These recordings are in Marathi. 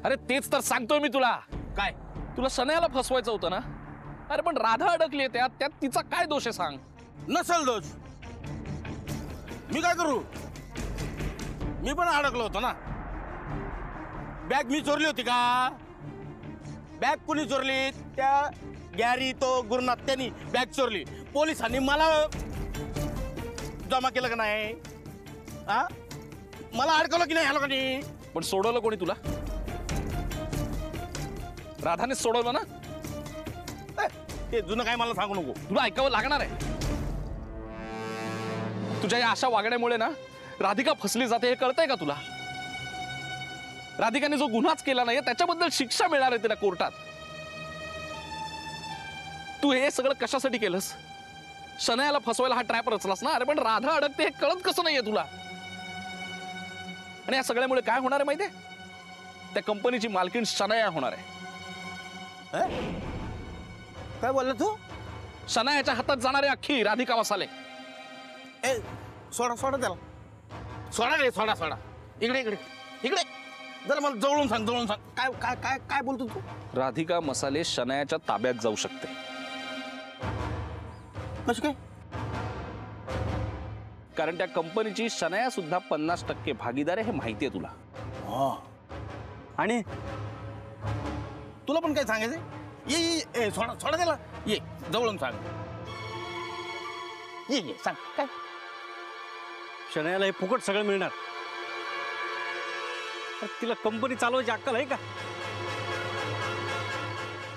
अरे तेच तर सांगतोय मी तुला. काय? तुला शनयाला फसवायचं होतं ना? अरे पण राधा अडकली त्यात तिचा काय दोष आहे सांग? नसल दोष. मी काय करू? मी पण अडकलो होतो ना. बॅग मी चोरली होती का? बॅग कुणी चोरली? त्या गॅरी तो गुरुनाथ त्यांनी बॅग चोरली. पोलिसांनी मला जमा केलं का नाही? मला अडकवलं की नाही ह्या लोकांनी? पण सोडवलं कोणी तुला? राधाने सोडवलं ना? ते जुनं काय मला सांगू नको. तुला ऐकावं लागणार आहे. तुझ्या या अशा वागण्यामुळे ना राधिका फसली जाते हे कळतंय का तुला? राधिकाने जो गुन्हाच केला नाही त्याच्याबद्दल शिक्षा मिळणार आहे तिला कोर्टात. तू हे सगळं कशासाठी केलंस? शनयाला फसवायला हा ट्रॅप रचलास ना? अरे पण राधा अडकते हे कळत कसं नाहीये तुला? आणि या सगळ्यामुळे काय होणार आहे माहितीये? त्या कंपनीची मालकीण शनया होणार आहे. काय बोलला तू? शनयाच्या हातात जाणारे अख्खी राधिका मसाले. सोडा सोडा त्याला. सोडा रे, सोडा सोडा. इकडे इकडे इकडे जरा मला जवळून सांग, जवळून सांग. काय काय काय काय बोलतो तू? राधिका मसाले शनयाच्या ताब्यात जाऊ शकते. कसं काय? कारण त्या कंपनीची शनया सुद्धा 50% भागीदार आहे हे माहितीये तुला. आणि तुला पण काय सांगायचं? ये सोडा सोडा त्याला. ये जवळून सांग. ये सांग काय? शनयाला हे फुकट सगळं मिळणार. तिला कंपनी चालवायची अक्कल आहे का?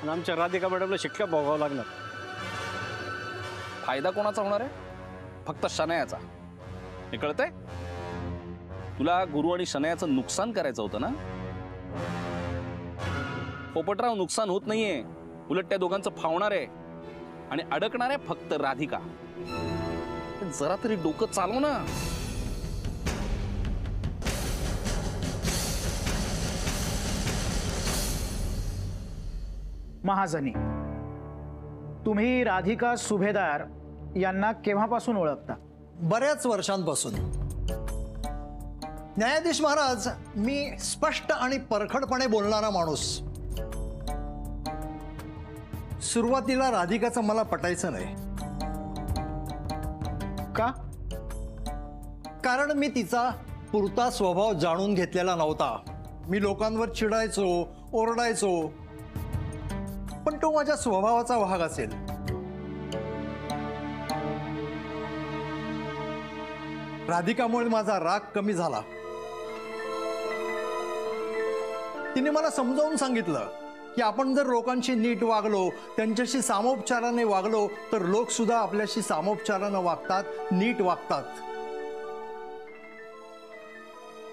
आणि आमच्या राधिका मॅडमला शिक्का भोगावं लागणार. फायदा कोणाचा होणार आहे? फक्त शनयाचा. हे कळतंय? तुला गुरु आणि शनयाचं नुकसान करायचं होतं ना? पोपटराव नुकसान होत नाहीये, उलट त्या दोघांचं फावणार आहे. आणि अडकणार आहे फक्त राधिका. जरा तरी डोकं चालव ना. महाजनी, तुम्ही राधिका सुभेदार यांना केव्हापासून ओळखता? बऱ्याच वर्षांपासून. न्यायाधीश महाराज, मी स्पष्ट आणि परखडपणे बोलणारा माणूस. सुरुवातीला राधिकाचं मला पटायचं नाही. का? कारण मी तिचा पुरता स्वभाव जाणून घेतलेला नव्हता. मी लोकांवर चिडायचो, ओरडायचो, पण तो माझ्या स्वभावाचा भाग असेल. राधिकामुळे माझा राग कमी झाला. तिने मला समजावून सांगितलं की आपण जर लोकांशी नीट वागलो, त्यांच्याशी सामोपचाराने वागलो, तर लोक सुद्धा आपल्याशी सामोपचाराने वागतात, नीट वागतात.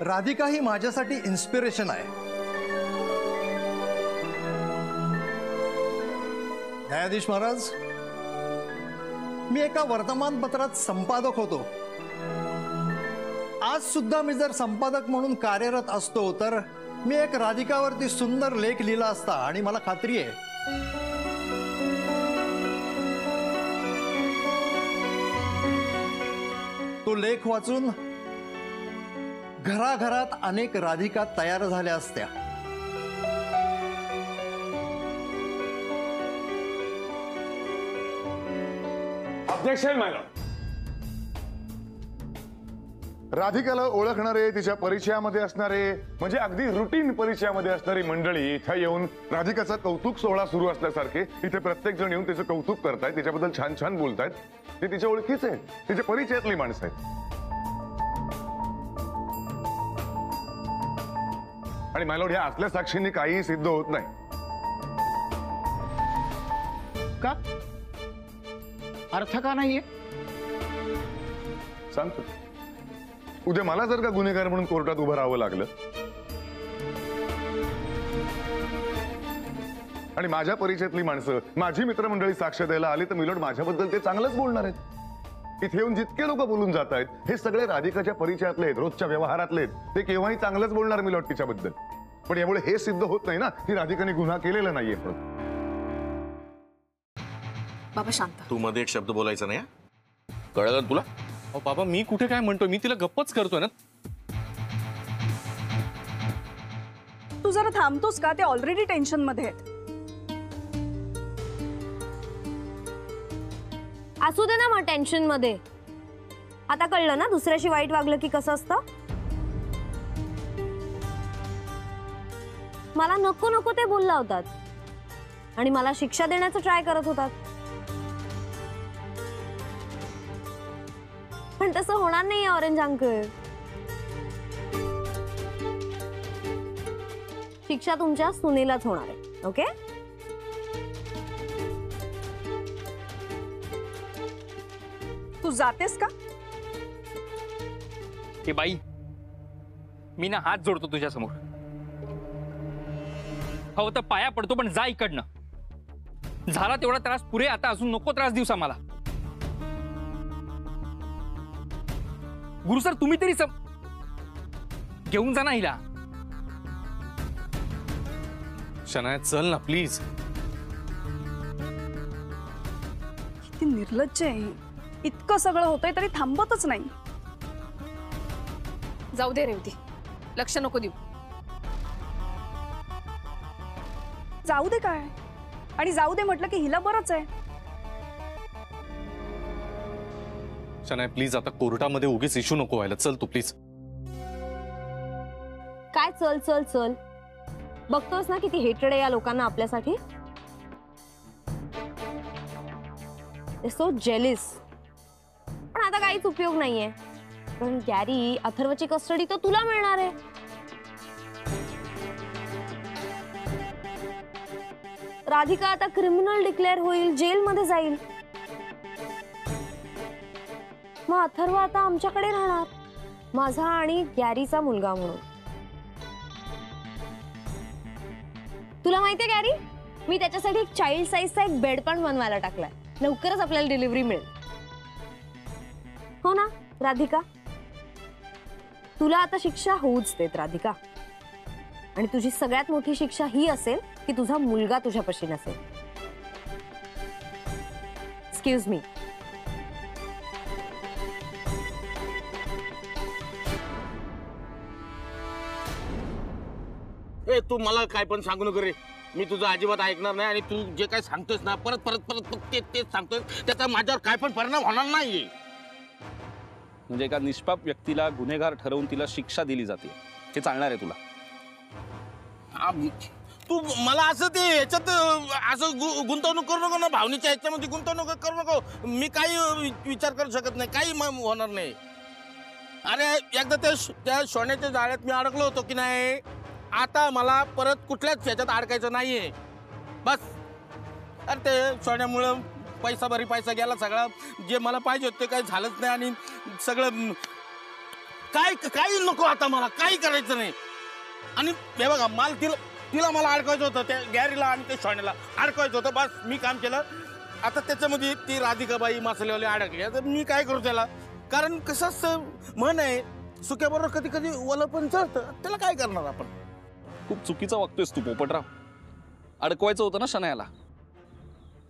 राधिका ही माझ्यासाठी इन्स्पिरेशन आहे. न्यायाधीश महाराज, मी एका वर्तमानपत्रात संपादक होतो. आज सुद्धा मी जर संपादक म्हणून कार्यरत असतो तर मी एक राधिकावरती सुंदर लेख लिहिला असता. आणि मला खात्री आहे तो लेख वाचून घराघरात अनेक राधिका तयार झाल्या असत्या. ऑब्जेक्शन माय लॉर्ड. राधिकाला ओळखणारे, तिच्या परिचयामध्ये असणारे, म्हणजे अगदी रुटीन परिचयामध्ये असणारी मंडळी इथे येऊन राधिकाचा कौतुक सोहळा सुरू असल्यासारखे इथे प्रत्येक जण येऊन तिचं कौतुक करतायत, तिच्याबद्दल छान छान बोलतायत. ते तिच्या ओळखीचे आहेत, तिच्या परिचयातली माणसं आहेत. आणि माय लॉर्ड, ह्या असल्या साक्षींनी काहीही सिद्ध होत नाही. का? अर्थ का नाहीये? सांगतो. उद्या मला जर का गुन्हेगार म्हणून कोर्टात उभं राहावं लागलं आणि माझ्या परिचयातली माणसं, माझी मित्रमंडळी साक्ष द्यायला आली तर मिलॉर्ड माझ्याबद्दल ते चांगलंच बोलणार आहेत. इथे येऊन जितके लोक बोलून जात आहेत हे सगळे राधिकाच्या परिचयातले आहेत, रोजच्या व्यवहारातले आहेत. ते केव्हाही चांगलंच बोलणार मिलॉर्ड तिच्याबद्दल. पण यामुळे हे सिद्ध होत नाही ना की राधिकाने गुन्हा केलेला नाहीये. बाबा शांत. तू मध्ये एक शब्द बोलायचा नाही. कळलं तुला? अहो बाबा, मी कुठे काय म्हणतो, मी तिला गप्पच करतोय ना. तू जरा थांबतोस का? ते ऑलरेडी टेन्शन मध्ये आहेत. असू दे ना मग टेन्शन मध्ये. आता कळलं ना दुसऱ्याशी वाईट वागलं की कसं असतं. मला नको नको ते बोलला होतात आणि मला शिक्षा देण्याचं ट्राय करत होतात. पण तसं होणार नाही ऑरेंज अंकल. शिक्षा तुमच्या सुनेलाच होणार आहे. ओके. तू जातेस का? हे बाई, मी ना हात जोडतो तुझ्या समोर. हो तर पाया पडतो, पण जा इकडनं. झाला तेवढा त्रास पुरे. आता अजून नको त्रास दिवसा मला. गुरु सर, तुम्ही तरी घेऊन जा ना हिला. शनाया चल ना प्लीज. किती निर्लज्ज आहे ही. इतकं सगळं होतंय तरी थांबतच नाही. जाऊ दे रेवती, लक्ष नको देऊ. जाऊ दे काय? आणि जाऊ दे म्हटलं की हिला बरंच आहे. शनाया प्लीज, आता कोर्टामध्ये उगीच इश्यू नको व्हायला. चल तू प्लीज. काय चल चल चल. बघतोस ना किती हेटेड आहे या लोकांना आपल्यासाठी. सो जेलिस. पण आता काहीच उपयोग नाहीये, कारण गॅरी अथर्वची कस्टडी तर तुला मिळणार आहे. राधिका आता क्रिमिनल डिक्लेअर होईल, जेलमध्ये जाईल. मग अथर्व आता आमच्याकडे राहणार, माझा आणि गॅरीचा मुलगा म्हणून. तुला माहितीये गॅरी, मी त्याच्यासाठी एक चाइल्ड साईजचा एक बेड पण बनवायला टाकलाय. लवकरच आपल्याला डिलिव्हरी मिळेल. हो ना राधिका? तुला आता शिक्षा होऊच देत राधिका. आणि तुझी सगळ्यात मोठी शिक्षा ही असेल की तुझा मुलगा तुझ्यापाशी नसेल. Excuse me. ए, तू मला काय पण सांगू नको रे. मी तुझं अजिबात ऐकणार नाही. आणि तू जे काय सांगतोस ना, परत परत परत तेच सांगतोस, त्याचा माझ्यावर काय पण परिणाम होणार नाही. म्हणजे एका निष्पाप व्यक्तीला गुन्हेगार ठरवून तिला शिक्षा दिली जाते, हे चालणार आहे तुला? तू मला असं ते ह्याच्यात असं गुंतवणूक करू नको ना, भावनेच्या ह्याच्यामध्ये गुंतवणूक करू नको. मी काही विचार करू शकत नाही, काही होणार नाही. अरे एकदा त्या सोन्याच्या जाळ्यात मी अडकलो होतो की नाही. आता मला परत कुठल्याच ह्याच्यात अडकायचं नाहीये बस. अरे ते सोन्यामुळं पैसा गेला सगळा. जे मला पाहिजे होतं ते काही झालंच नाही. आणि सगळं काही नको आता, मला काही करायचं नाही. आणि हे बघा, तिला मला अडकायचं होतं, त्या गॅरीला आणि त्या सोन्याला अडकायचं होतं. बस मी काम केलं. आता त्याच्यामध्ये ती राधिकाबाई मासलेवाली अडकली. आता मी काय करू त्याला? कारण कसं असं म्हण आहे, सुक्याबरोबर कधी कधी ओलं पण चढतं. त्याला काय करणार आपण? खूप चुकीचं वागतोयस तू पोपटराव. अडकवायचं होतं ना शनायाला.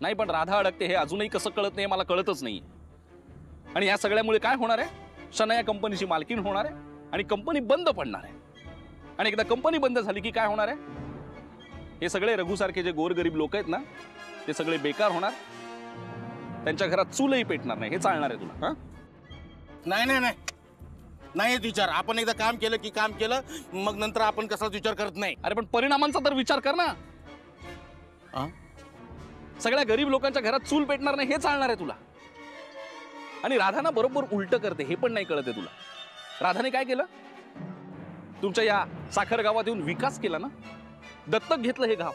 नाही, पण राधा अडकते हे अजूनही कसं कळत नाही, मला कळतच नाही. आणि या सगळ्यामुळे काय होणार आहे? शनाया कंपनीची मालकीण होणार आहे आणि कंपनी बंद पडणार आहे. आणि एकदा कंपनी बंद झाली की काय होणार आहे? हे सगळे रघुसारखे जे गोरगरीब लोक आहेत ना, ते सगळे बेकार होणार. त्यांच्या घरात चूलही पेटणार नाही. हे चालणार आहे तुला? नाही विचार. आपण एकदा काम केलं की काम केलं, मग नंतर आपण कसाच विचार करत नाही. अरे पण परिणामांचा तर विचार कर ना. सगळ्या गरीब लोकांच्या घरात चूल पेटणार नाही, हे चालणार आहे तुला? आणि राधाना बरोबर उलट करते, हे पण नाही कळत आहे तुला. राधाने काय केलं? तुमच्या या साखर गावात येऊन विकास केला ना, दत्तक घेतलं हे गाव.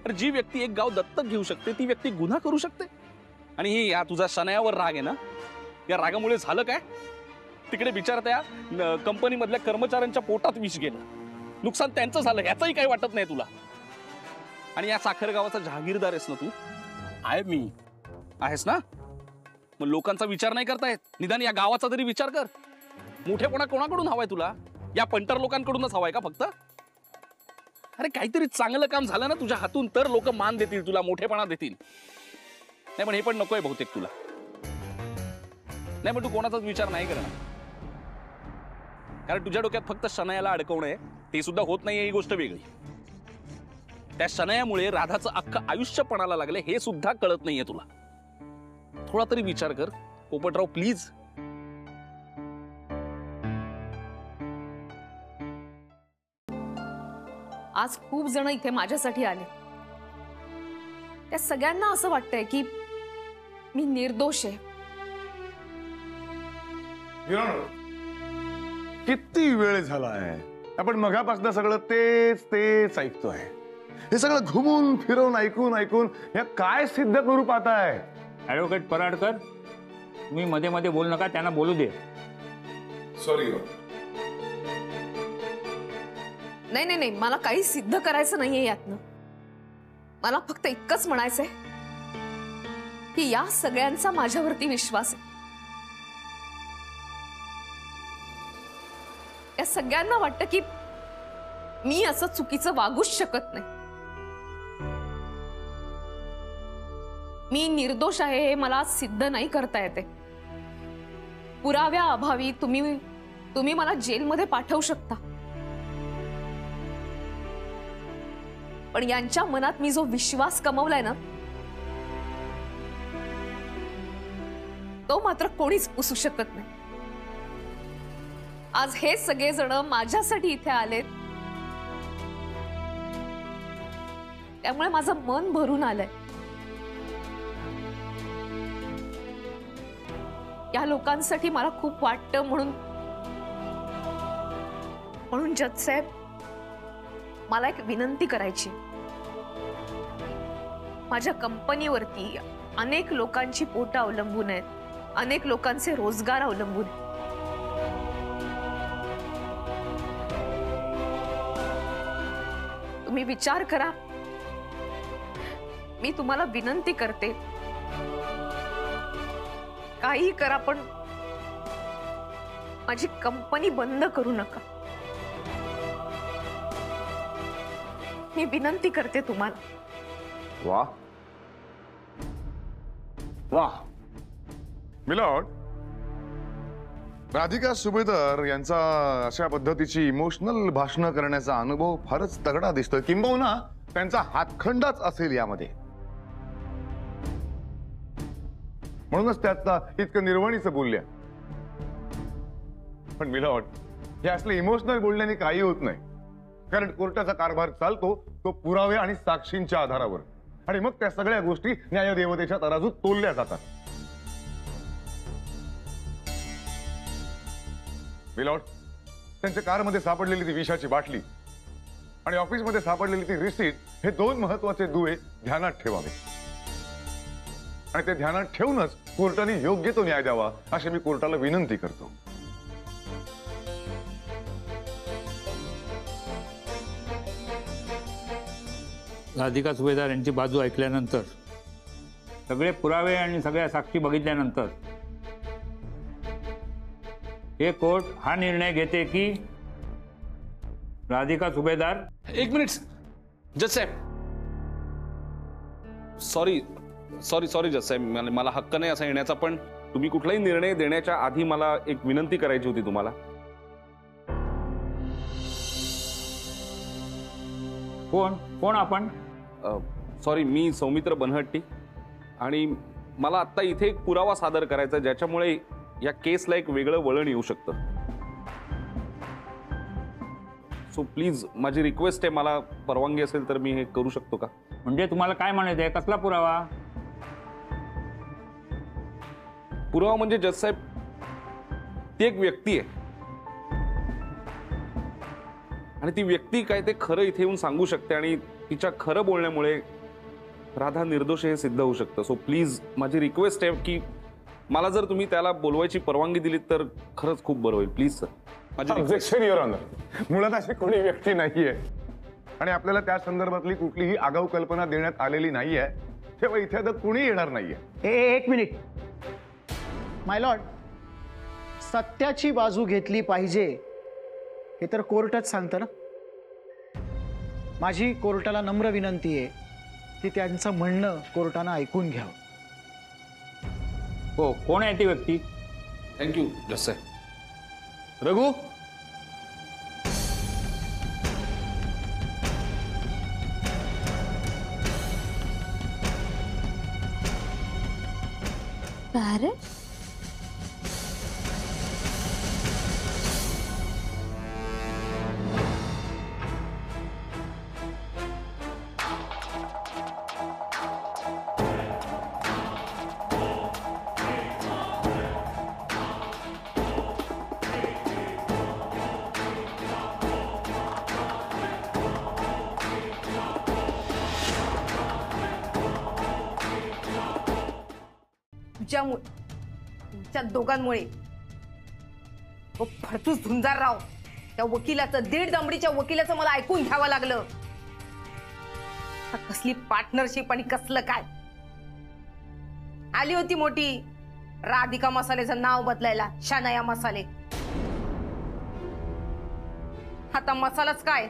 अरे जी व्यक्ती एक गाव दत्तक घेऊ शकते, ती व्यक्ती गुन्हा करू शकते. आणि ही या तुझा शनायावर राग आहे ना, या रागामुळे झालं काय? तिकडे बिचार त्या कंपनीमधल्या कर्मचाऱ्यांच्या पोटात विष गेलं, नुकसान त्यांचं झालं, याचंही काही वाटत नाही तुला. आणि या साखर गावाचा जहागीरदार आहेस ना तू? आहे मी. आहेस ना? मग लोकांचा विचार नाही करतायत, निदान या गावाचा तरी विचार कर. मोठेपणा कोणाकडून हवाय तुला? या पंटर लोकांकडूनच हवाय का फक्त? अरे काहीतरी चांगलं काम झालं ना तुझ्या हातून, तर लोक मान देतील तुला, मोठेपणा देतील. नाही पण हे पण नकोय बहुतेक तुला. नाही पण तू कोणाचाच विचार नाही करणार, कारण तुझ्या डोक्यात फक्त शनायाला अडकवणं आहे ते सुद्धा होत नाहीये ही गोष्ट वेगळी. त्या शनयामुळे राधाचं अख्खं आयुष्य पणाला लागले हे सुद्धा कळत नाहीये तुला. थोडा तरी विचार कर पोपटराव प्लीज. आज खूप जण इथे माझ्यासाठी आले. त्या सगळ्यांना असं वाटतंय की मी निर्दोष आहे. किती वेळ झालाय आपण मगापासून सगळं तेच ऐकतोय. हे सगळं घुमून फिरवून ऐकून हे काय सिद्ध करू पाहताय? ऍडव्होकेट पराडकर, तुम्ही मध्ये मध्ये बोलू नका, त्यांना बोलू दे. सॉरी. नाही नाही नाही, मला काही सिद्ध करायचं नाहीये यातनं. मला फक्त इतकंच म्हणायचंय की या सगळ्यांचा माझ्यावरती विश्वास आहे. या सगळ्यांना वाटतं की मी असं चुकीचं वागूच शकत नाही. मी निर्दोष आहे हे मला सिद्ध नाही करता येते. पुराव्या अभावी तुम्ही मला जेलमध्ये पाठवू शकता, पण यांच्या मनात मी जो विश्वास कमवलाय ना तो मात्र कोणीच पुसू शकत नाही. आज हे सगळे जण माझ्यासाठी इथे आलेत, त्यामुळे माझं मन भरून आलंय. या लोकांसाठी मला खूप वाटतं म्हणून जज साहेब, मला एक विनंती करायची. माझ्या कंपनीवरती अनेक लोकांची पोटं अवलंबून आहेत, अनेक लोकांचे रोजगार अवलंबून आहेत. तुम्ही विचार करा. मी तुम्हाला विनंती करते, काही करा पण माझी कंपनी बंद करू नका. मी विनंती करते तुम्हाला. वाह वाह मिलॉर्ड, राधिका सुभेदार यांचा अशा पद्धतीची इमोशनल भाषणं करण्याचा अनुभव फारच तगडा दिसतोय. किंबहुना त्यांचा हातखंडाच असेल यामध्ये. म्हणूनच त्याचा इतकं निर्वाणीचं बोलल्या. पण मिलॉर्ड, हे असले इमोशनल बोलण्याने काही होत नाही, कारण कोर्टाचा कारभार चालतो तो पुरावे आणि साक्षींच्या आधारावर, आणि मग त्या सगळ्या गोष्टी न्यायदेवतेच्या तराजूत तोलल्या जातात. मिलॉर्ड, त्यांच्या कारमध्ये सापडलेली ती विषाची बाटली आणि ऑफिसमध्ये सापडलेली ती रिसीट हे दोन महत्वाचे दुवे ध्यानात ठेवावे, आणि ते ध्यानात ठेवूनच कोर्टाने योग्य तो न्याय द्यावा अशी मी कोर्टाला विनंती करतो. राधिका सुभेदार यांची बाजू ऐकल्यानंतर, सगळे पुरावे आणि सगळ्या साक्षी बघितल्यानंतर हे कोर्ट हा निर्णय घेते की राधिका सुभेदार. एक मिनिट जज साहेब, सॉरी जज साहेब, मला हक्क नाही असा येण्याचा, पण तुम्ही कुठलाही निर्णय देण्याच्या आधी मला एक विनंती करायची होती तुम्हाला. कोण आपण? सॉरी, मी सौमित्र बनहट्टी, आणि मला आत्ता इथे एक पुरावा सादर करायचा ज्याच्यामुळे या केसला एक वेगळं वळण येऊ शकतं. सो प्लीज माझी रिक्वेस्ट आहे, मला परवानगी असेल तर मी हे करू शकतो का? म्हणजे तुम्हाला काय म्हणायचं आहे? कसला पुरावा? पुरावा म्हणजे जज साहेब, ती एक व्यक्ती आहे आणि ती व्यक्ती काय ते खरं इथे येऊन सांगू शकते, आणि तिच्या खरं बोलण्यामुळे राधा निर्दोष हे सिद्ध होऊ शकतं. सो प्लीज माझी रिक्वेस्ट आहे की मला जर तुम्ही त्याला बोलवायची परवानगी दिली तर खरंच खूप बरं होईल. प्लीज सर, माझी ऑब्जेक्शन युअर ऑनर. मुळात अशी कोणी व्यक्ती नाहीये आणि आपल्याला त्या संदर्भातली कुठलीही आगाऊ कल्पना देण्यात आलेली नाहीये, तेव्हा इथे आता कुणी येणार नाहीये. एक मिनिट माय लॉर्ड, सत्याची बाजू घेतली पाहिजे हे तर कोर्टच सांगतं ना. माझी कोर्टाला नम्र विनंती आहे की त्यांचं म्हणणं कोर्टानं ऐकून घ्यावं. हो, कोण आहे ती व्यक्ती? थँक्यू जज साहेब. रघु, पॅरेट? तुमच्या दोघांमुळे फडतूस झुंजारराव त्या वकिलाचं, 1.5 दमडीच्या वकिलाचं मला ऐकून घ्यावं लागलं. कसली पार्टनरशिप आणि कसलं काय. आली होती मोठी राधिका मसालेचं नाव बदलायला, शनाया मसाले. आता मसालाच काय,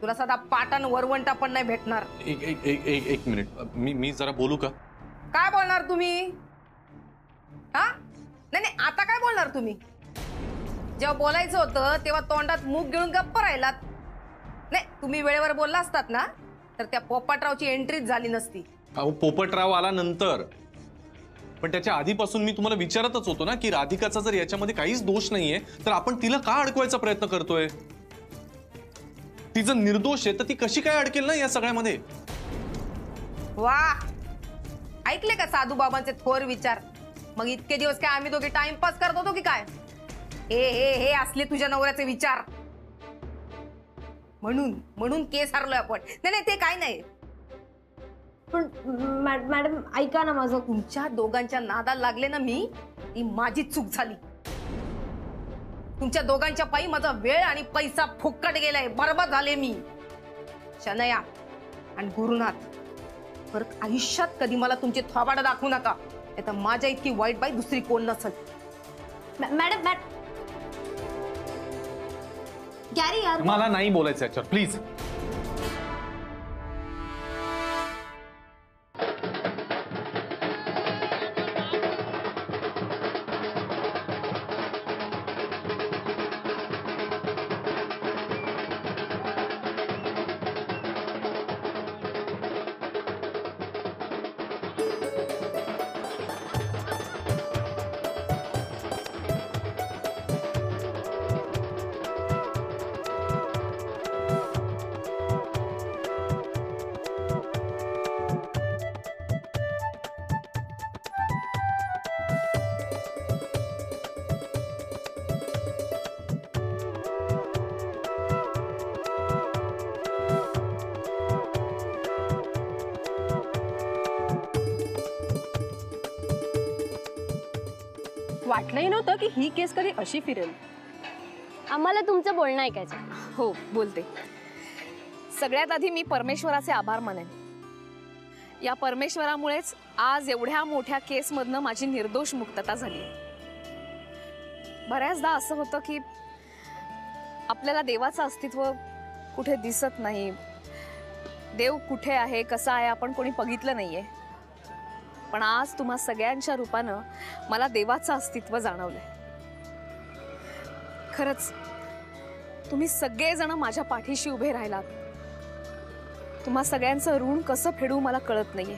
तुला सदा पाटण वरवंटा पण नाही भेटणार. एक मिनिट, मी जरा बोलू का? काय बोलणार तुम्ही? हा नाही नाही, आता काय बोलणार तुम्ही? जेव्हा बोलायचं होतं तेव्हा तोंडात मूग घेऊन गप्प राहिलात. नाही, तुम्ही वेळेवर बोलला असतात ना तर त्या पोपटरावची एंट्रीच झाली नसती. अहो, पोपटराव आला नंतर, पण त्याच्या आधीपासून मी तुम्हाला विचारतच होतो ना की राधिकाचा जर याच्यामध्ये काहीच दोष नाहीये तर आपण तिला का अडकवायचा प्रयत्न करतोय? ती जर निर्दोष आहे तर ती कशी काय अडकेल ना या सगळ्यामध्ये? वा, ऐकले का साधू बाबांचे थोर विचार? मग इतके दिवस काय आम्ही दोघे टाइमपास करत होतो की काय? हे असले तुझ्या नवऱ्याचे विचार. म्हणून केस हरलोय आपण. नाही ते काय नाही. पण मॅडम ऐका ना माझं. तुमच्या दोघांच्या नादाला लागले ना मी, ती माझी चूक झाली. तुमच्या दोघांच्या पायी माझा वेळ आणि पैसा फुकट गेलाय, बरबाद झाले मी. शनया आणि गुरुनाथ, परत आयुष्यात कधी मला तुमचे थोबाड दाखवू नका. आता माझ्या इतकी वाईट बाई दुसरी कोण नसेल. मॅडम गॅरी यार, मला नाही बोलायचं याच्यावर, प्लीज. वाटलंही नव्हतं की ही केस कधी अशी फिरेल. आम्हाला तुमचं बोलणं ऐकायचं. हो, बोलते. सगळ्यात आधी मी परमेश्वराचे आभार मानेन. या परमेश्वरामुळेच आज एवढ्या मोठ्या केसमधनं माझी निर्दोष मुक्तता झाली. बऱ्याचदा असं होतं की आपल्याला देवाचं अस्तित्व कुठे दिसत नाही. देव कुठे आहे, कसा आहे, आपण कोणी बघितलं नाहीये. पण आज तुम्हा सगळ्यांच्या रूपानं मला देवाचं अस्तित्व जाणवलंय. खरंच तुम्ही सगळेजण माझ्या पाठीशी उभे राहिलात. तुम्हा सगळ्यांचं ऋण कसं फेडू मला कळत नाहीये.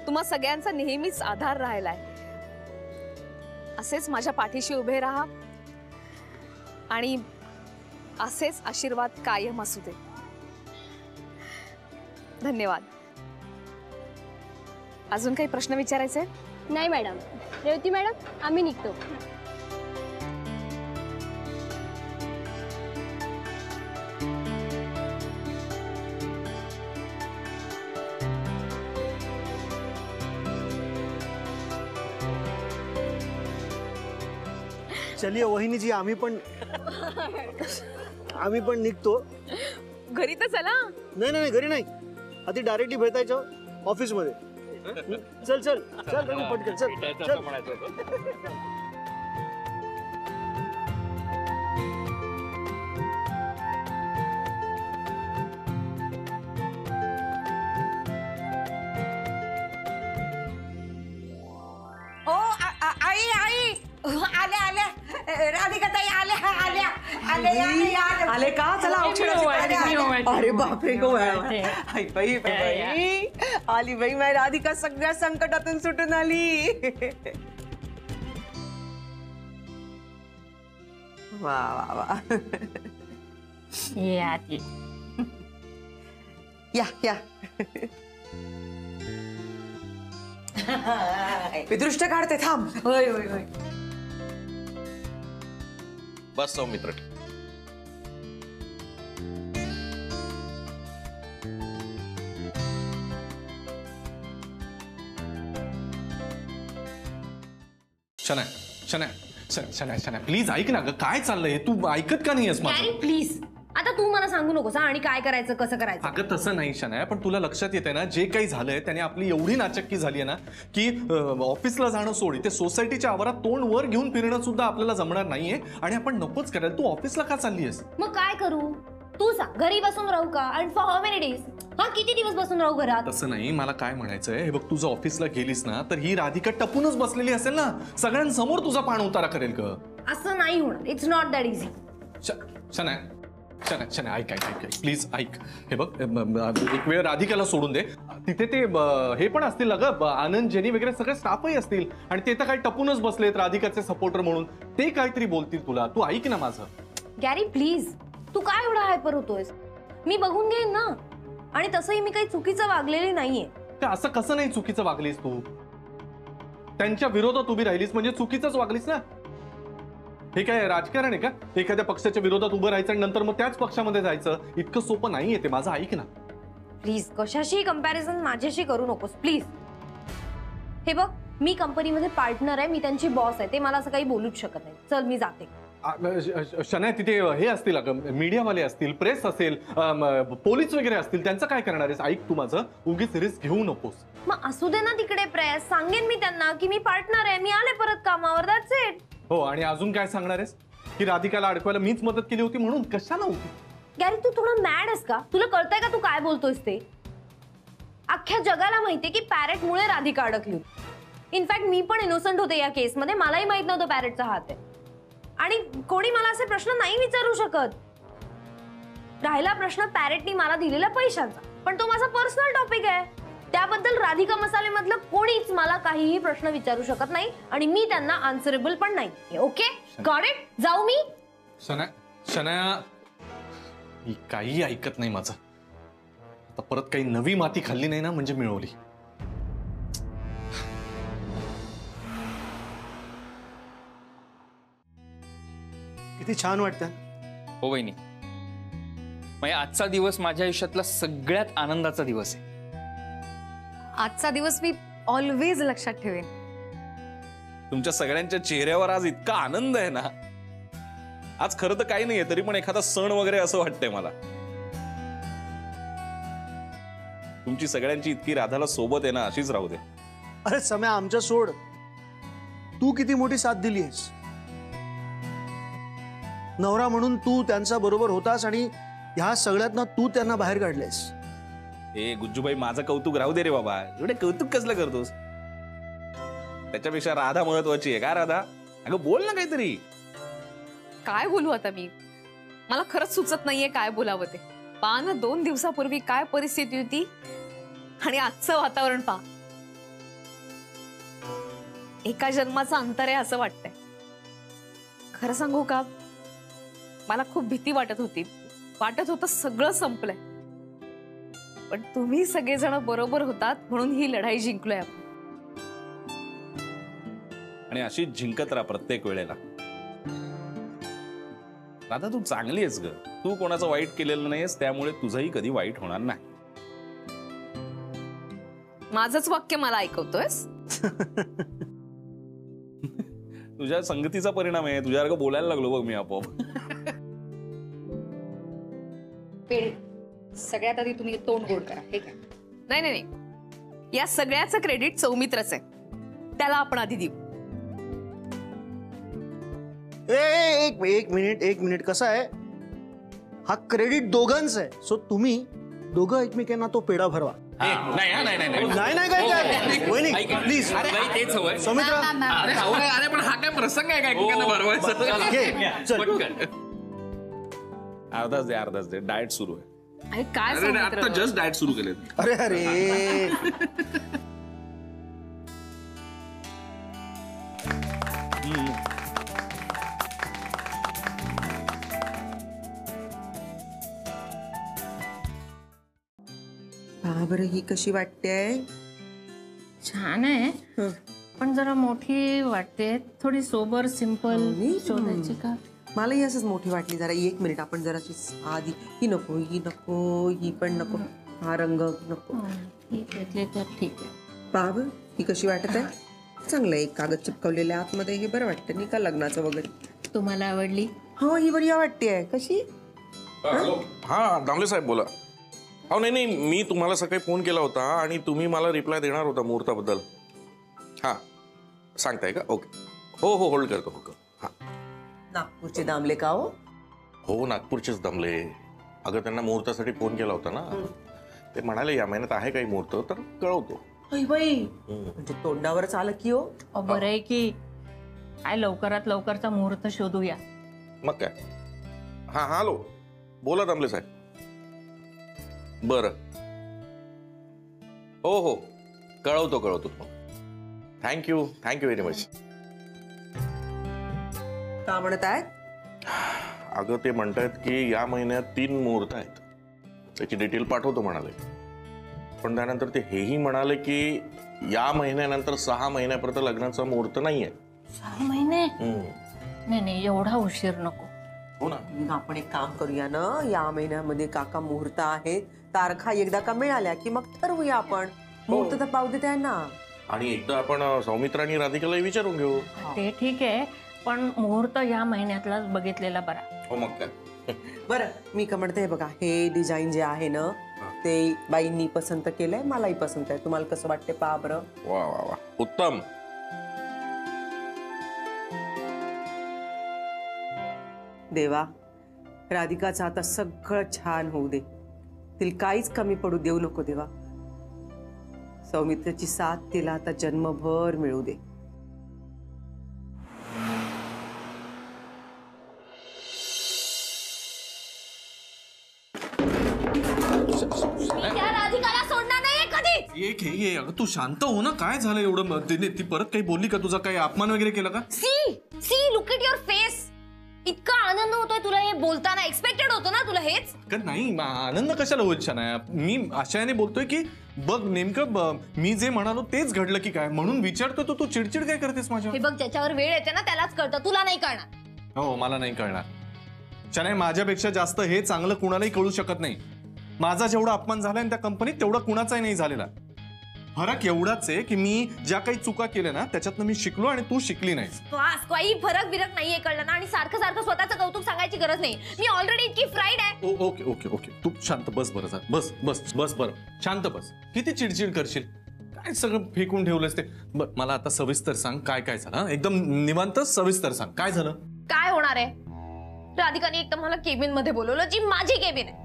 तुम्हा सगळ्यांचा नेहमीच आधार राहिलाय. असेच माझ्या पाठीशी उभे राहा आणि असेच आशीर्वाद कायम असू दे. धन्यवाद. अजून काही प्रश्न विचारायचे? नाही मॅडम. रेवती मॅडम, आम्ही निघतो. चलिए वहिनीजी, आम्ही पण निघतो. घरी तर चला. नाही घरी नाही, आधी डायरेक्टली भेटायचं ऑफिस मध्ये. चल चल चल पटकन चल चल. ओ आई आई आल्या आल्या, राधिका ताई आल्या आल्या आल्या आले का? चला अरे बापरे गो. आई बाई बाई आली बाई, माझी राधिका सगळ्या संकटातून सुटून आली. वा वा वा या या पितृष्ट काढते थांब. होय होय होय. बस सौमित्र. शनाय शनाय शनाय शनाय प्लीज ऐक ना ग, काय चाललंय? तू ऐकत का नाहीयेस माझं? प्लीज आता तू मला सांगू नकोस आणि काय करायचं कसं करायचं. अगं तसं नाही शनाय, पण तुला लक्षात येते ना जे काही झालंय त्याने आपली एवढी नाचक्की झाली आहे ना की ऑफिसला जाणं सोड, ते सोसायटीच्या आवारात तोंड वर घेऊन फिरणं सुद्धा आपल्याला जमणार नाहीये आणि आपण नकोच करायला. तू ऑफिसला का चालली आहेस? मग काय करू तू सांग. घरी बसून राहू का? आणि फॉर हाऊ मेनी डेज? हा किती दिवस बसून राहू घरात? तसं नाही, मला काय म्हणायचंय हे बघ, तुझं ऑफिसला गेलीस ना तर ही राधिका टपूनच बसलेली असेल ना, सगळ्यांसमोर तुझा पाण उतारा करेल ग. असं नाही होणार. It's not that easy. Shanaya Shanaya Shanaya ऐक ऐक ऐक प्लीज ऐक. हे बघ एक वेळ राधिकाला सोडून दे, तिथे ते हे पण असतील ना ग, आनंद जेनी वगैरे सगळे स्टाफही असतील आणि ते तर काही टपूनच बसलेत राधिकाचे सपोर्टर म्हणून, ते काहीतरी बोलतील तुला. तू ऐक ना माझं. गॅरी प्लीज, तू काय एवढा हायपर होतोयस? मी बघून घेईन ना. आणि तसंही मी काही चुकीचं वागलेली नाहीये. असं कसं नाही चुकीचं वागलीस तू? त्यांच्या विरोधात उभी राहिलीस म्हणजे चुकीचंच वागलीस ना. हे काय राजकारण आहे का? एखाद्या पक्षाच्या विरोधात उभं राहायचं आणि नंतर मग त्याच पक्षामध्ये जायचं? इतकं सोपं नाहीये ते. माझं ऐक ना प्लीज. कशाशी कंपॅरिझन माझ्याशी करू नकोस प्लीज. हे बघ, मी कंपनीमध्ये पार्टनर आहे, मी त्यांची बॉस आहे, ते मला असं काही बोलूच शकत नाही. चल मी जाते. शनाय तिथे हे असतील मीडियावाले असतील, प्रेस असेल, पोलीस वगैरे असतील, त्यांचं काय करणार आहेस? ऐक तू माझं, उगीच रिस्क घेऊ नकोस. मग असू दे ना तिकडे प्रेस. सांगेन मी त्यांना की मी पार्टनर आहे, मी आले परत कामावर. That's it. हो, आणि अजून काय सांगणार आहेस? की राधिकाला अडकवायला मीच मदत केली होती म्हणून? कशाला होती? गॅरी तू थोडा मॅड आहेस का? तुला कळतंय का तू काय बोलतोयस ते? अख्ख्या जगाला माहितीये की पॅरेटमुळे राधिका अडकली. इनफॅक्ट मी पण इनोसंट होते या केसमध्ये. मलाही माहित नव्हतं पॅरेटचा हात आहे. आणि कोणी मला असे प्रश्न नाही विचारू शकत. राहिला प्रश्न पॅरेटनी मला दिलेल्या पैशांचा, पण तो माझा पर्सनल टॉपिक आहे. त्याबद्दल राधिका मसाले मधलं कोणीच मला काहीही प्रश्न विचारू शकत नाही आणि मी त्यांना आन्सरेबल पण नाही. Okay got it? जाऊ मी? शनाया ही काही ऐकत नाही माझं. आता परत काही नवी माती खाल्ली नाही ना म्हणजे मिळवली. किती छान वाटतं. हो वहिनी, म्हणजे आजचा दिवस माझ्या आयुष्यातला सगळ्यात आनंदाचा दिवस आहे. आजचा दिवस मी ऑलवेज लक्षात ठेवेन. तुमच्या सगळ्यांच्या चेहऱ्यावर आज इतका आनंद आहे ना. आज खरं तर काही नाहीये, तरी पण एखादा सण वगैरे असं वाटतंय मला. तुमची सगळ्यांची इतकी राधाला सोबत आहे ना, अशीच राहू दे. अरे सम्या, आमच्या सोड, तू किती मोठी साथ दिली आहेस. नवरा म्हणून तू त्यांच्या बरोबर होतास आणि ह्या सगळ्यातनं तू त्यांना बाहेर काढलेस. ए गुज्जूबाई, माझं कौतुक राहू दे रे बाबा. एवढे कौतुक कसलं करतोस? त्याच्यापेक्षा राधा महत्वाची आहे का? राधा अगं बोल ना काहीतरी. काय बोलू आता मी? मला खरंच सुचत नाहीये काय बोलावं ते. पहा ना, 2 दिवसापूर्वी काय परिस्थिती होती आणि आजचं वातावरण पहा. एका जन्माचं अंतर आहे असं वाटतंय. खरं सांगू का, मला खूप भीती वाटत होती. वाटत होतं सगळं संपलंय, पण तुम्ही सगळेजण बरोबर होतात म्हणून ही लढाई जिंकलोय आपण. आणि अशी जिंकत राहा प्रत्येक वेळेला. राधा तू चांगली आहेस ग. तू कोणाचं वाईट केलेलं नाहीस, त्यामुळे तुझंही कधी वाईट होणार नाही. माझंच वाक्य मला ऐकवतोयस? तुझ्या संगतीचा परिणाम आहे. तुझ्यासारखं बोलायला लागलो बघ मी आपोआप. सगळ्यात आधी तुम्ही तोंड गोड करा. हे काय? नाही नाही नाही, या सगळ्याचं क्रेडिट सौमित्रच आहे. त्याला आपण आधी देऊ. एक मिनिट. कसं आहे, हा क्रेडिट दोघांचा आहे. सो तुम्ही दोघं एकमेकांना तो पेढा भरवा. नाही काय प्लीज. तेच हवंय सौमित्र. अरे पण हा काय प्रसंग आहे काय भरवायचा? अर्धाच दे. डाएट सुरू आहे. काय आता जस्ट डाएट सुरू केले. अरे का बरं ही कशी वाटते? छान आहे पण जरा मोठी वाटते. थोडी सोबर सिंपल शोधायची का? मलाही असंच मोठी वाटली जरा. 1 मिनिट आपण जरा आधी ही नको ही पण नको, हा रंग नको. ठीक आहे तर ठीक आहे. बाब ही कशी वाटत आहे? चांगलं आहे. कागद चिपकवलेल्या आतमध्ये हे बरं वाटतं नाही का लग्नाचं वगैरे. तुम्हाला आवडली? हो ही बरी वाटते. कशी? हा दामले साहेब बोला. अहो नाही मी तुम्हाला सकाळी फोन केला होता आणि तुम्ही मला रिप्लाय देणार होता मुहूर्ताबद्दल. हा सांगताय का? ओके हो होल्ड करतो. हा नागपूरचे दामले का? हो नागपूरचेच दामले. अगं त्यांना मुहूर्तासाठी फोन केला होता ना. ते म्हणाले या महिन्यात आहे काही मुहूर्त तर कळवतो. बाई म्हणजे तोंडावरच आलं की हो. बरं आहे की काय लवकरात लवकरचा मुहूर्त शोधूया. मग काय. हा हॅलो बोला दामले साहेब. बरं हो कळवतो. Thank you very much. का म्हणत आहेत? अगं ते म्हणतायत की या महिन्यात 3 मुहूर्त आहेत. त्याची डिटेल पाठवतो म्हणाले. पण त्यानंतर ते हेही म्हणाले की या महिन्यानंतर 6 महिन्यापर्यंत लग्नाचा मुहूर्त नाहीये. 6 महिने? नाही एवढा उशीर नको. हो ना. आपण एक काम करूया ना. या महिन्यामध्ये काका मुहूर्त आहे. तारखा एकदा का मिळाल्या की मग ठरवूया आपण. मुहूर्त तर पाहू दे त्यांना. आणि एकदा आपण सौमित्र आणि राधिकाला विचारून घेऊ. ते ठीक आहे पण मुहूर्त या महिन्यातलाच बघितलेला बरा. हो मग काय. बरं मी का म्हणते बघा हे डिझाईन जे आहे ना ते बाईंनी पसंत केलंय. मलाही पसंत आहे. तुम्हाला कसं वाटते पहा बरं. वा उत्तम. देवा राधिकाचं आता सगळं छान होऊ दे. तिला काहीच कमी पडू देऊ नको देवा. सौमित्राची साथ तिला आता जन्मभर मिळू दे. राधिकाला सोडणार नाही कधीच. ये अगं तू शांत हो ना. काय झालं एवढं? ती परत काही बोलली का? तुझा काही अपमान वगैरे केला का? See look at your face. इतका आनंद होतोय तुला हे बोलताना. एक्सपेक्टेड होतं ना तुला हेच? नाही आनंद कशाला होईल शनाया. मी आशयाने बोलतोय की बघ नेमकं मी जे म्हणालो तेच घडलं की काय म्हणून विचारतोय. तू चिडचिड काय करतेस माझ्या? हे बघ ज्याच्यावर वेळ येते ना त्यालाच कळतं. तुला नाही कळणार. हो मला नाही कळणार. शनाया माझ्यापेक्षा जास्त हे चांगलं कुणालाही कळू शकत नाही. माझा जेवढा अपमान झालाय त्या कंपनीत तेवढा कुणाचाही नाही झालेला. फरक एवढाच आहे की मी ज्या काही चुका केल्या ना त्याच्यातनं मी शिकलो आणि तू शिकली नाही. काही फरक बिरक नाहीये कळलं ना. आणि सारखं स्वतःचं कौतुक सांगायची गरज नाही. मी ऑलरेडी इतकी फ्राईड आहे. ओके तू शांत बस बरं. बस बरं शांत बस. किती चिडचिड करशील? काय सगळं फेकून ठेवलंस ते. मला आता सविस्तर सांग काय झालं. एकदम निवांत सविस्तर सांग काय झालं. काय होणार आहे? राधिकाने एकदम मला केबिन मध्ये बोलवलं जी माझी केबिन आहे.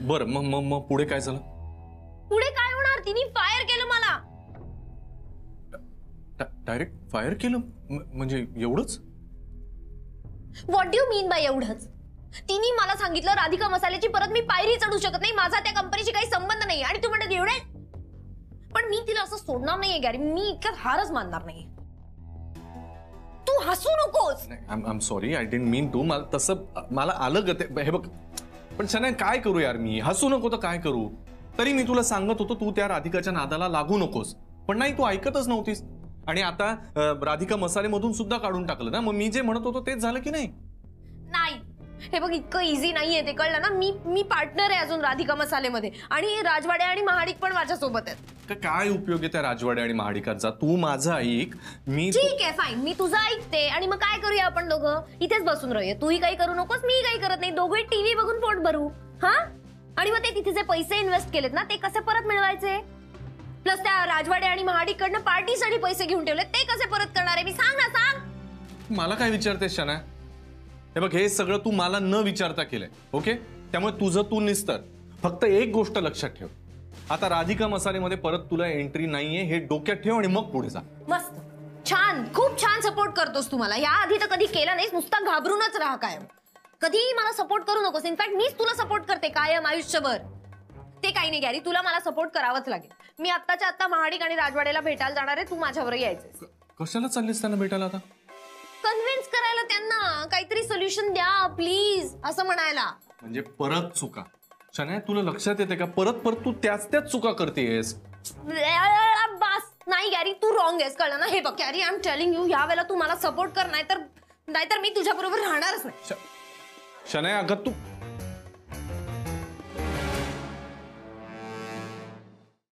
बरं मग पुढे काय झालं? पुढे काय होणार? तिने फायर केलं मला. डायरेक्ट फायर केलं म्हणजे एवढंच? What do you mean by एवढंच? तिने मला सांगितलं राधिका मसाल्याची परत मी पायरी चढू शकत नाही. माझा त्या कंपनीशी काही संबंध नाही. आणि तू म्हणत एवढे. पण मी तिला असं सोडणार नाहीये गॅरी. मी इतक्यात हारच मानणार नाही. तू हसू नकोस. I am sorry I didn't mean to. मला तसं मला आलं ग. हे बघ पण शनाया काय करू यार. मी हसू नको तर काय करू. तरी मी तुला सांगत होतो तू त्या राधिकाच्या नादाला लागू नकोस. पण नाही तू ऐकतच नव्हतीस. आणि आता राधिका मसालेमधून सुद्धा काढून टाकलं ना. मग मी जे म्हणत होतो तेच झालं की नाही? नाही हे बघ इतकं इझी नाहीये ते कळलं ना. मी पार्टनर आहे अजून राधिका मसालेमध्ये. आणि राजवाडे आणि महाडिक पण माझ्या सोबत आहेत. काय उपयोग आहे त्या राजवाडे आणि महाडिकांचा? तू माझं ऐक. मी ठीक आहे फाईन. मी तुझं ऐकते. आणि मग काय करूया आपण दोघं? इथेच बसून राहूया. तूही काही करू नकोस मी काही करत नाही. दोघे टीव्ही बघून पोट भरू. हा आणि मग ते तिथे जे पैसे इन्व्हेस्ट केलेत ना ते कसे परत मिळवायचे? प्लस त्या राजवाडे आणि महाडिकडनं पार्टीसाठी पैसे घेऊन ठेवले ते कसे परत करणार आहे? मी सांग ना सांग. मला काय विचारतेस शनाया? हे बघ हे सगळं तू मला न विचारता केलंय. ओके त्यामुळे तुझं तू निस्तर. फक्त एक गोष्ट लक्षात ठेव. आता राधिका मसालेमध्ये परत तुला एंट्री नाहीये हे डोक्यात ठेव आणि मग पुढे जा. मस्त छान खूप छान सपोर्ट करतोस तू मला. या आधी तर कधी केला नाहीस. नुसता घाबरूनच राहा कायम. कधीही मला सपोर्ट करू नकोस. इनफॅक्ट मीच तुला सपोर्ट करते कायम आयुष्यभर. ते काही नाही गॅरी. तुला मला सपोर्ट करावाच लागेल. मी आत्ताच्या आत्ता महाडिक आणि राजवाड्याला भेटायला जाणार आहे. तू माझ्यावर यायचंय. कशाला चाललीस त्यांना भेटायला आता? कन्व्हिन्स करायला त्यांना. काहीतरी सोल्युशन द्या प्लीज असं म्हणायला. म्हणजे परत चुका. शनाया, तुला लक्षात येते का परत परत तू त्याच चुका करतेस? बस नाही गॅरी, तू रॉंग आहेस, कळलं ना? हे बघ Gary, I am telling you, या वेळेला तू मला सपोर्ट कर, नाहीतर मी तुझ्या बरोबर राहणारच नाही. शनाया, अगं तू